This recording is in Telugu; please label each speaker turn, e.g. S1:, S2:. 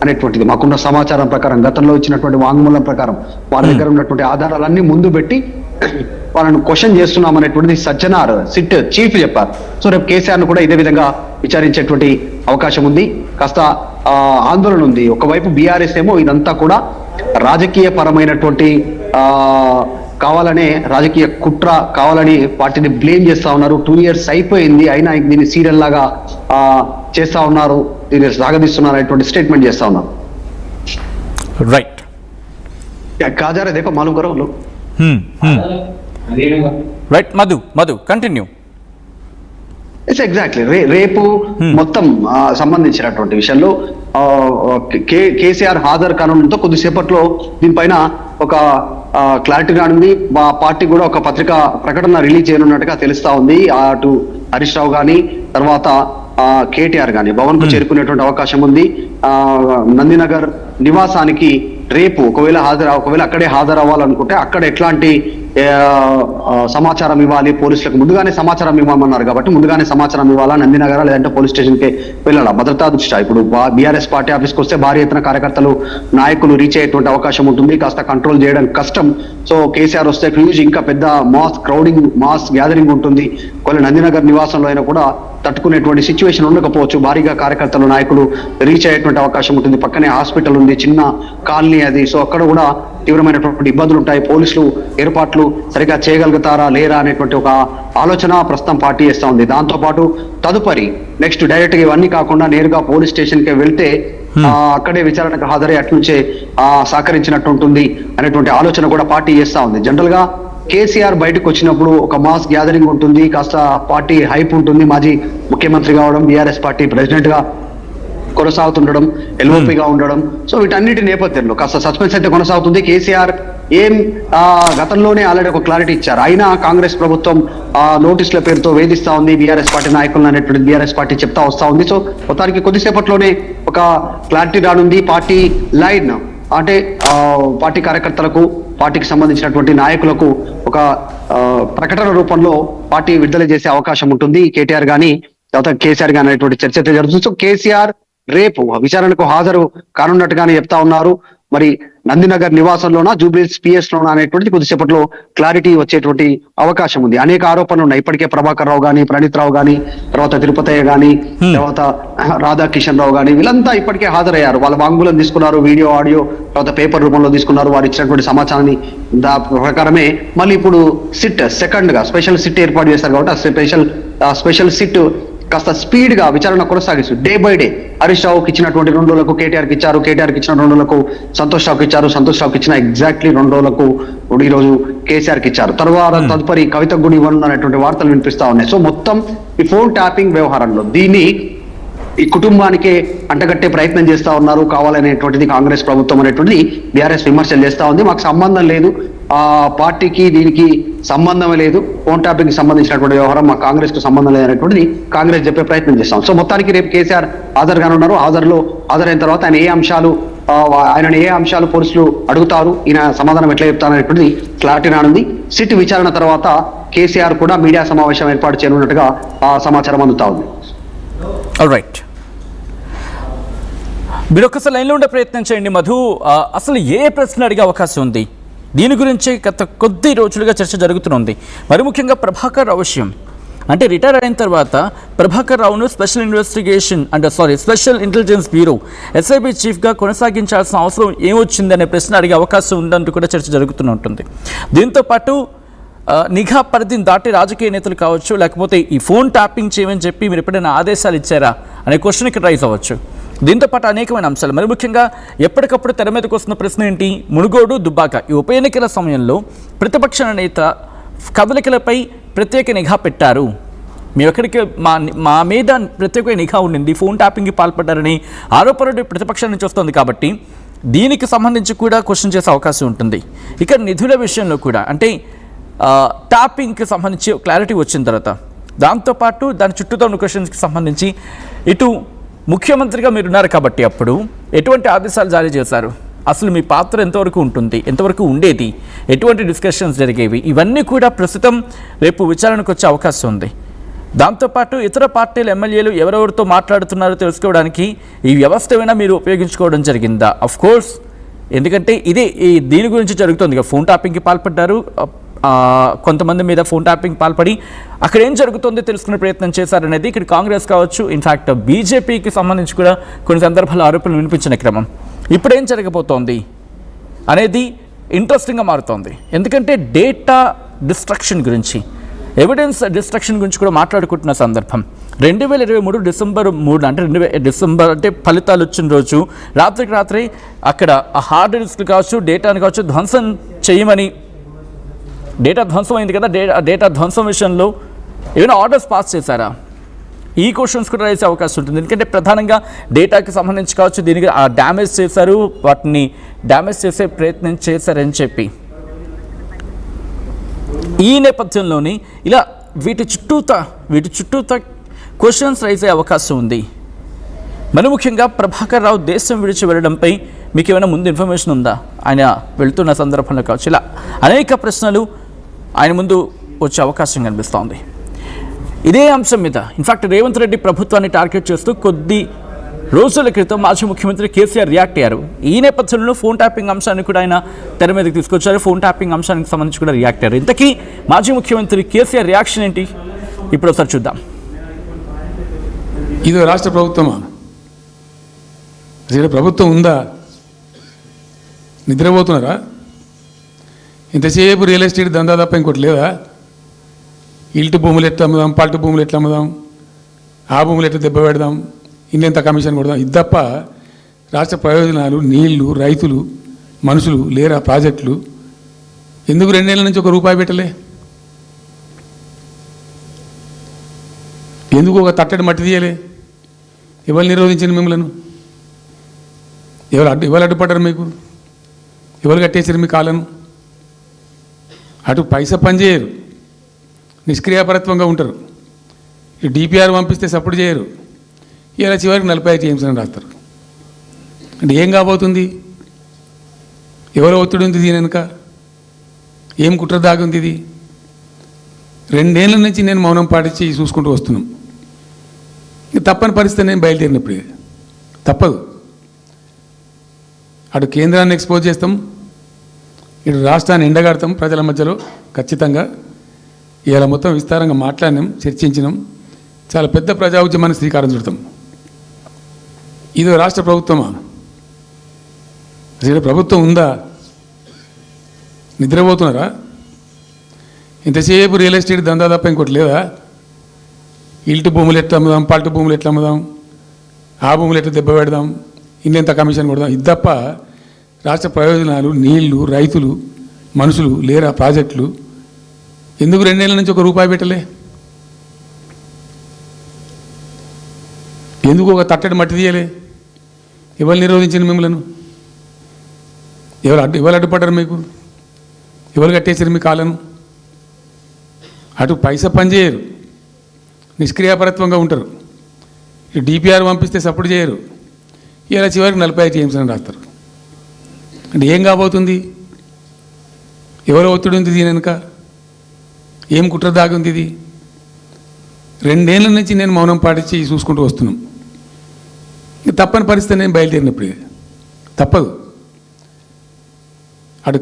S1: అనేటువంటిది మాకున్న సమాచారం ప్రకారం, గతంలో ఇచ్చినటువంటి వాంగ్మూలం ప్రకారం వారి దగ్గర ఉన్నటువంటి ఆధారాలన్నీ ముందు పెట్టి వాళ్ళను క్వశ్చన్ చేస్తున్నాం అనేటువంటిది సజ్జనార్ సిట్ చీఫ్ చెప్పారు. సో రేపు కేసీఆర్ ను కూడా ఇదే విధంగా విచారించేటువంటి అవకాశం ఉంది. కాస్త ఆందోళన ఉంది. ఒకవైపు బీఆర్ఎస్ ఏమో ఇదంతా కూడా రాజకీయ పరమైనటువంటి కావాలనే రాజకీయ కుట్ర కావాలని పార్టీని బ్లేమ్ చేస్తా ఉన్నారు. 2 years అయిపోయింది, అయినా దీన్ని సీరియల్ లాగా చేస్తా ఉన్నారు, దీన్ని సాగదీస్తున్నారు అనేటువంటి స్టేట్మెంట్ చేస్తా ఉన్నారు.
S2: రైట్
S1: కాజారే దేకో మాలూమ్ కరో log.
S2: Right Madhu continue.
S1: Exactly రేపు మొత్తం సంబంధించినటువంటి విషయంలో కేసీఆర్ హాజరు కానుండటంతో కొద్దిసేపట్లో దీనిపైన ఒక క్లారిటీ రానుంది. మా పార్టీ కూడా ఒక పత్రికా ప్రకటన రిలీజ్ చేయనున్నట్టుగా తెలుస్తా ఉంది. అటు హరీష్ రావు కానీ తర్వాత కేటీఆర్ కానీ భవన్ కు చేరుకునేటువంటి అవకాశం ఉంది. నందినగర్ నివాసానికి రేపు ఒకవేళ అక్కడే హాజరవ్వాలనుకుంటే అక్కడ ఎట్లాంటి సమాచారం ఇవ్వాలి, పోలీసులకు ముందుగానే సమాచారం ఇవ్వమన్నారు కాబట్టి ముందుగానే సమాచారం ఇవ్వాలా, నందినగర్ లేదంటే పోలీస్ స్టేషన్ కి వెళ్ళాలా భద్రతా దృష్ట్యా. ఇప్పుడు బీఆర్ఎస్ పార్టీ ఆఫీస్కి వస్తే భారీ ఎత్తున కార్యకర్తలు నాయకులు రీచ్ అయ్యేటువంటి అవకాశం ఉంటుంది, కాస్త కంట్రోల్ చేయడం కష్టం. సో కేసీఆర్ వస్తే హ్యూజ్ ఇంకా పెద్ద మాస్ గ్యాదరింగ్ ఉంటుంది. కొన్ని నందినగర్ నివాసంలో అయినా కూడా తట్టుకునేటువంటి సిచ్యువేషన్ ఉండకపోవచ్చు. భారీగా కార్యకర్తలు నాయకులు రీచ్ అయ్యేటువంటి అవకాశం ఉంటుంది. పక్కనే హాస్పిటల్ ఉంది, చిన్న కాలనీ అది. సో అక్కడ కూడా తీవ్రమైనటువంటి ఇబ్బందులు ఉంటాయి. పోలీసులు ఏర్పాట్లు సరిగా చేయగలుగుతారా లేరా అనేటువంటి ఒక ఆలోచన ప్రస్తుతం పార్టీ చేస్తా ఉంది. దాంతో పాటు తదుపరి నెక్స్ట్ డైరెక్ట్ గా ఇవన్నీ కాకుండా నేరుగా పోలీస్ స్టేషన్ కి వెళ్తే అక్కడే విచారణకు హాజరై అట్నుంచే సహకరించినట్టు ఉంటుంది అనేటువంటి ఆలోచన కూడా పార్టీ చేస్తా ఉంది. జనరల్ గా కేసీఆర్ బయటకు వచ్చినప్పుడు ఒక మాస్ గ్యాదరింగ్ ఉంటుంది, కాస్త పార్టీ హైప్ ఉంటుంది. మాజీ ముఖ్యమంత్రి కావడం, బీఆర్ఎస్ పార్టీ ప్రెసిడెంట్ గా కొనసాగుతుండడం, ఎల్ఓపిగా ఉండడం, సో వీటన్నిటి నేపథ్యంలో కాస్త సస్పెన్స్ అయితే కొనసాగుతుంది. కేసీఆర్ గతంలోనే ఆల్రెడీ ఒక క్లారిటీ ఇచ్చారు. అయినా కాంగ్రెస్ ప్రభుత్వం నోటీసుల పేరుతో వేధిస్తా ఉంది బీఆర్ఎస్ పార్టీ నాయకులను అనేటువంటి బీఆర్ఎస్ పార్టీ చెప్తా వస్తా ఉంది. సో మొత్తానికి కొద్దిసేపట్లోనే ఒక క్లారిటీ రానుంది. పార్టీ లైన్ అంటే పార్టీ కార్యకర్తలకు, పార్టీకి సంబంధించినటువంటి నాయకులకు ఒక ప్రకటన రూపంలో పార్టీ విడుదల చేసే అవకాశం ఉంటుంది. కేటీఆర్ గానీ తర్వాత కేసీఆర్ గానీ అనేటువంటి చర్చ అయితే జరుగుతుంది. సో కేసీఆర్ రేపు విచారణకు హాజరు కానున్నట్టుగానే చెప్తా ఉన్నారు. మరి నందినగర్ నివాసంలోనా, జూబ్లీహిల్స్ పిఎస్ లోనా అనేటువంటిది కొద్దిసేపట్లో క్లారిటీ వచ్చేటువంటి అవకాశం ఉంది. అనేక ఆరోపణలు ఉన్నాయి. ఇప్పటికే ప్రభాకర్ రావు గానీ, ప్రణీత్ రావు గానీ, తర్వాత తిరుపతయ్య గానీ, తర్వాత రాధాకిషన్ రావు గానీ వీళ్ళంతా ఇప్పటికే హాజరయ్యారు. వాళ్ళ వాంగ్మూలం తీసుకున్నారు, వీడియో, ఆడియో, తర్వాత పేపర్ రూపంలో తీసుకున్నారు. వారు ఇచ్చినటువంటి సమాచారాన్ని ప్రకారమే మళ్ళీ ఇప్పుడు సిట్ సెకండ్ గా స్పెషల్ సిట్ ఏర్పాటు చేశారు కాబట్టి ఆ స్పెషల్ సిట్ కాస్త స్పీడ్ గా విచారణ కొనసాగిస్తుంది. డే బై డే హరీష్ రావుకి ఇచ్చినటువంటి 2 రోజులకు కేటీఆర్కి ఇచ్చారు, కేటీఆర్కి ఇచ్చిన 2 రోజులకు సంతోష్ రావుకి ఇచ్చారు, సంతోష్ రావుకి ఇచ్చిన ఎగ్జాక్ట్లీ 2 రోజులకు ఈ రోజు కేసీఆర్కి ఇచ్చారు. తర్వాత తదుపరి కవితకు కూడా ఇవ్వను అనేటువంటి వార్తలు వినిపిస్తా ఉన్నాయి. సో మొత్తం ఈ ఫోన్ ట్యాపింగ్ వ్యవహారంలో దీన్ని ఈ కుటుంబానికే అంటగట్టే ప్రయత్నం చేస్తా ఉన్నారు కావాలనేటువంటిది కాంగ్రెస్ ప్రభుత్వం అనేటువంటిది బీఆర్ఎస్ విమర్శలు చేస్తా ఉంది. మాకు సంబంధం లేదు, ఆ పార్టీకి దీనికి సంబంధమే లేదు, ఫోన్ ట్యాపింగ్ కి సంబంధించినటువంటి వ్యవహారం మా కాంగ్రెస్ కు సంబంధం లేదనేటువంటిది కాంగ్రెస్ చెప్పే ప్రయత్నం చేస్తాం. సో మొత్తానికి రేపు కేసీఆర్ హాజరుగానే ఉన్నారు. హాజరైన తర్వాత ఆయన ఏ అంశాలు పోలీసులు అడుగుతారు, ఈయన సమాధానం ఎట్లా చెప్తారు అనేటువంటిది క్లారిటీ రానుంది. సిట్ విచారణ తర్వాత కేసీఆర్ కూడా మీడియా సమావేశం ఏర్పాటు చేయనున్నట్టుగా సమాచారం అందుతా ఉంది.
S2: రైట్, మీరు ఒక్కసారి లైన్లో ఉండే ప్రయత్నం చేయండి మధు. అసలు ఏ ప్రశ్న అడిగే అవకాశం ఉంది? దీని గురించి గత కొద్ది రోజులుగా చర్చ జరుగుతుంది. మరి ముఖ్యంగా ప్రభాకర్ రావు విషయం. అంటే రిటైర్ అయిన తర్వాత ప్రభాకర్ రావును స్పెషల్ ఇంటెలిజెన్స్ బ్యూరో ఎస్ఐబి చీఫ్గా కొనసాగించాల్సిన అవసరం ఏమొచ్చిందనే ప్రశ్న అడిగే అవకాశం ఉందంటూ కూడా చర్చ జరుగుతూనే ఉంటుంది. దీంతోపాటు నిఘా పరిధిని దాటి రాజకీయ నేతలు కావచ్చు, లేకపోతే ఈ ఫోన్ ట్యాపింగ్ చేయమని చెప్పి మీరు ఎప్పుడైనా ఆదేశాలు ఇచ్చారా అనే క్వశ్చన్ ఇక్కడ రైజ్ అవ్వచ్చు. దీంతోపాటు అనేకమైన అంశాలు. మరి ముఖ్యంగా ఎప్పటికప్పుడు తెర మీదకి వస్తున్న ప్రశ్న ఏంటి? మునుగోడు, దుబ్బాక ఈ ఉప ఎన్నికల సమయంలో ప్రతిపక్ష నేత కదలికలపై ప్రత్యేక నిఘా పెట్టారు, మేము ఎక్కడికి మా మీద ప్రత్యేక నిఘా ఉండింది, ఫోన్ ట్యాపింగ్కి పాల్పడ్డారని ఆరోపణలు ప్రతిపక్షం నుంచి వస్తుంది. కాబట్టి దీనికి సంబంధించి కూడా క్వశ్చన్ చేసే అవకాశం ఉంటుంది. ఇక నిధుల విషయంలో కూడా అంటే ట్యాపింగ్కి సంబంధించి క్లారిటీ వచ్చిన తర్వాత దాంతోపాటు దాని చుట్టూతో ఉన్న క్వశ్చన్స్కి సంబంధించి ఇటు ముఖ్యమంత్రిగా మీరున్నారు కాబట్టి అప్పుడు ఎటువంటి ఆదేశాలు జారీ చేశారు, అసలు మీ పాత్ర ఎంతవరకు ఉంటుంది, ఎంతవరకు ఉండేది, ఎటువంటి డిస్కషన్స్ జరిగేవి, ఇవన్నీ కూడా ప్రస్తుతం రేపు విచారణకు వచ్చే అవకాశం ఉంది. దాంతోపాటు ఇతర పార్టీల ఎమ్మెల్యేలు ఎవరెవరితో మాట్లాడుతున్నారో తెలుసుకోవడానికి ఈ వ్యవస్థ ఏమైనా మీరు ఉపయోగించుకోవడం జరిగిందా? అఫ్ కోర్స్, ఎందుకంటే దీని గురించి జరుగుతుంది. ఇక ఫోన్ ట్యాపింగ్కి పాల్పడ్డారు, కొంతమంది మీద ఫోన్ ట్యాపింగ్ పాల్పడి అక్కడ ఏం జరుగుతుందో తెలుసుకునే ప్రయత్నం చేశారనేది ఇక్కడ కాంగ్రెస్ కావచ్చు, ఇన్ఫ్యాక్ట్ బీజేపీకి సంబంధించి కూడా కొన్ని సందర్భాల్లో ఆరోపణలు వినిపించిన క్రమం. ఇప్పుడు ఏం జరగబోతోంది అనేది ఇంట్రెస్టింగ్గా మారుతోంది. ఎందుకంటే డేటా డిస్ట్రక్షన్ గురించి, ఎవిడెన్స్ డిస్ట్రక్షన్ గురించి కూడా మాట్లాడుకుంటున్న సందర్భం. 2023 డిసెంబర్ 3 అంటే ఫలితాలు వచ్చిన రోజు రాత్రికి రాత్రి అక్కడ ఆ హార్డ్ డిస్క్ కావచ్చు, డేటాను కావచ్చు ధ్వంసం చేయమని, డేటా ధ్వంసం అయింది కదా, డేటా ధ్వంసం విషయంలో ఏమైనా ఆర్డర్స్ పాస్ చేశారా? ఈ క్వశ్చన్స్ కూడా వేసే అవకాశం ఉంటుంది. ఎందుకంటే ప్రధానంగా డేటాకి సంబంధించి కావచ్చు, దీనికి డ్యామేజ్ చేశారు, వాటిని డ్యామేజ్ చేసే ప్రయత్నం చేశారని చెప్పి ఈ నేపథ్యంలోని ఇలా వీటి చుట్టూత క్వశ్చన్స్ రైజ్ అయ్యే అవకాశం ఉంది. మరి ముఖ్యంగా ప్రభాకర్ రావు దేశం విడిచి వెళ్ళడంపై మీకు ఏమైనా ముందు ఇన్ఫర్మేషన్ ఉందా? ఆయన వెళ్తున్న సందర్భంలో కావచ్చు, ఇలా అనేక ప్రశ్నలు ఆయన ముందు వచ్చే అవకాశం కనిపిస్తోంది. ఇదే అంశం మీద ఇన్ఫాక్ట్ రేవంత్ రెడ్డి ప్రభుత్వాన్ని టార్గెట్ చేస్తూ కొద్ది రోజుల క్రితం మాజీ ముఖ్యమంత్రి కేసీఆర్ రియాక్ట్ అయ్యారు. ఈ నేపథ్యంలో ఫోన్ ట్యాపింగ్ అంశాన్ని కూడా ఆయన తెర మీదకి తీసుకొచ్చారు. ఫోన్ ట్యాపింగ్ అంశానికి సంబంధించి కూడా రియాక్ట్ అయ్యారు. ఇంతకీ మాజీ ముఖ్యమంత్రి కేసీఆర్ రియాక్షన్ ఏంటి? ఇప్పుడు ఒకసారి చూద్దాం.
S3: ఇది రాష్ట్ర ప్రభుత్వమా? అసలు ప్రభుత్వం ఉందా? నిద్రపోతున్నారా? ఇంతసేపు రియల్ ఎస్టేట్ దందా తప్ప ఇంకోటి లేదా? ఇల్టు భూములు ఎట్లా అమ్ముదాం, పల్టు భూములు ఎట్లా అమ్ముదాం, ఆ భూములు ఎట్లా దెబ్బ పెడదాం, ఇంత కమిషన్ కొడదాం, ఇది తప్ప రాష్ట్ర ప్రయోజనాలు, నీళ్లు, రైతులు, మనుషులు లేరా? ప్రాజెక్టులు ఎందుకు 2 నెలల నుంచి ₹1 పెట్టలే? ఎందుకు ఒక తట్టడి మట్టి తీయలే? ఎవరు నిరోధించింది మిమ్మల్ని? ఎవరు అడ్డుపడ్డారు మీకు? ఎవరు కట్టేసారు మీ కాళ్ళను? అటు పైసా పనిచేయరు, నిష్క్రియాపరత్వంగా ఉంటారు. ఈ డిపిఆర్ పంపిస్తే సపోర్ట్ చేయరు. ఇలా చివరికి 45 టీఎంసీ అని రాస్తారు. అంటే ఏం కాబోతుంది? ఎవరో ఒత్తిడి ఉంది దీని వెనుక? ఏం కుట్ర దాగుంది? ఇది 2 ఏళ్ళ నుంచి నేను మౌనం పాటించి చూసుకుంటూ వస్తున్నాం. తప్పని పరిస్థితి నేను బయలుదేరినప్పుడే తప్పదు. అటు కేంద్రాన్ని ఎక్స్పోజ్ చేస్తాం, ఇటు రాష్ట్రాన్ని ఎండగడతాం ప్రజల మధ్యలో ఖచ్చితంగా. ఇలా మొత్తం విస్తారంగా మాట్లాడినాం, చర్చించినాం, చాలా పెద్ద ప్రజా ఉద్యమాన్ని శ్రీకారం చుడతాం. ఇది రాష్ట్ర ప్రభుత్వమా? అసలు ప్రభుత్వం ఉందా? నిద్రపోతున్నారా? ఇంతసేపు రియల్ ఎస్టేట్ దందా తప్ప ఇంకోటి లేదా? ఇల్టు భూములు ఎట్లా అమ్ముదాం, పల్టు భూములు ఎట్లా అమ్ముదాం, ఆ భూములు ఎట్లా దెబ్బ పెడదాం, ఇంత కమిషన్ కొడదాం, ఇది తప్ప రాష్ట్ర ప్రయోజనాలు, నీళ్లు, రైతులు, మనుషులు లేరా? ప్రాజెక్టులు ఎందుకు 2 నెలల నుంచి ₹1 పెట్టలే? ఎందుకు ఒక తట్టడి మట్టి తీయలే? ఎవరు నిరోధించింది మిమ్మల్ని? ఎవరు అడ్డుపడ్డారు మీకు? ఎవరు కట్టేసారు మీ కాళ్ళను? అటు పైసా పనిచేయరు, నిష్క్రియాపరత్వంగా ఉంటారు. ఈ డిపిఆర్ పంపిస్తే సపోర్ట్ చేయరు. ఇలా చివరికి 45 టీఎంసీ అని రాస్తారు. అంటే ఏం కాబోతుంది? ఎవరో ఒత్తిడి ఉంది దీని వెనుక? ఏం కుట్ర దాగుంది? ఇది 2 ఏళ్ళ నుంచి నేను మౌనం పాటించి చూసుకుంటూ వస్తున్నాం. తప్పని పరిస్థితి నేను బయలుదేరినప్పుడే తప్పదు. అటు